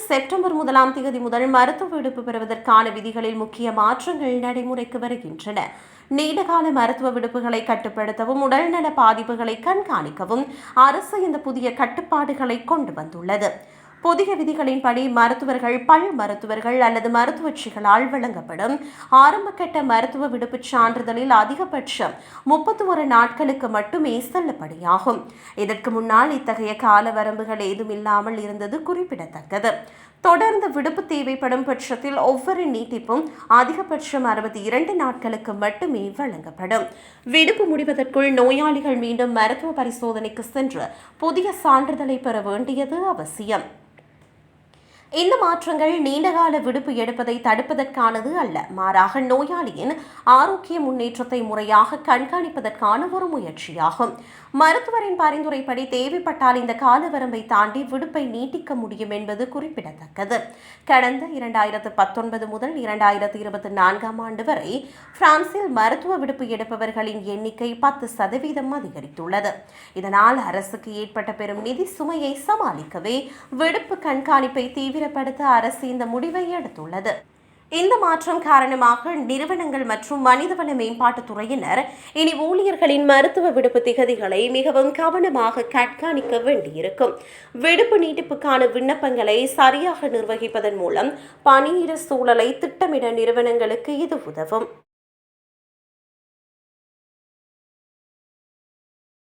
September 1ஆம் தேதி முதல் மருத்துவ விடுப்பு பெறுவதற்கான விதிகளில் முக்கிய மாற்றங்கள் நடைமுறைக்கு வருகின்றன. நீண்டகால மருத்துவ விடுப்புகளை கட்டுப்படுத்தவும் உடல்நல பாதிப்புகளை கண்காணிக்கவும் அரசு இந்த புதிய கட்டுப்பாடுகளை கொண்டு வந்துள்ளது. புதிய விதிகளின்படி மருத்துவர்கள், பல் மருத்துவர்கள் அல்லது மருத்துவச்சிகளால் வழங்கப்படும் ஆரம்பகட்ட மருத்துவ விடுப்புச் சான்றிதழில் அதிகபட்சம் 31 நாட்களுக்கு மட்டுமே செல்லுபடியாகும். இதற்கு முன்னால் இத்தகைய கால வரம்புகள் ஏதும் இல்லாமல் இருந்தது குறிப்பிடத்தக்கது. தொடர்ந்து விடுப்பு தேவைப்படும் பட்சத்தில் ஒவ்வொரு நீட்டிப்பும் அதிகபட்சம் 62 நாட்களுக்கு மட்டுமே வழங்கப்படும். விடுப்பு முடிவதற்குள் நோயாளிகள் மீண்டும் மருத்துவ பரிசோதனைக்கு சென்று புதிய சான்றிதழை பெற வேண்டியது அவசியம். இந்த மாற்றங்கள் நீண்டகால விடுப்பு எடுப்பதை தடுப்பதற்கானது அல்ல, மாறாக நோயாளியின் ஆரோக்கிய முன்னேற்றத்தை முறையாக கண்காணிப்பதற்கான ஒரு முயற்சியாகும். மருத்துவரின் பரிந்துரைப்படி தேவைப்பட்டால் இந்த கால வரம்பை தாண்டி விடுப்பை நீட்டிக்க முடியும் என்பது குறிப்பிடத்தக்கது. கடந்த 2019 முதல் 2024ஆம் ஆண்டு வரை பிரான்சில் மருத்துவ விடுப்பு எடுப்பவர்களின் எண்ணிக்கை 10% அதிகரித்துள்ளது. இதனால் அரசுக்கு ஏற்பட்ட பெரும் நிதி சுமையை சமாளிக்கவே விடுப்பு கண்காணிப்பை தீவிரப்படுத்த அரசு இந்த முடிவை எடுத்துள்ளது. இந்த மாற்றம் காரணமாக நிறுவனங்கள் மற்றும் மனிதவள மேம்பாட்டுத் துறையினர் இனி ஊழியர்களின் மருத்துவ விடுப்பு திகதிகளை மிகவும் கவனமாக கண்காணிக்க வேண்டியிருக்கும். விடுப்பு நீட்டிப்புக்கான விண்ணப்பங்களை சரியாக நிர்வகிப்பதன் மூலம் பணியிட சூழலை திட்டமிட நிறுவனங்களுக்கு இது உதவும்.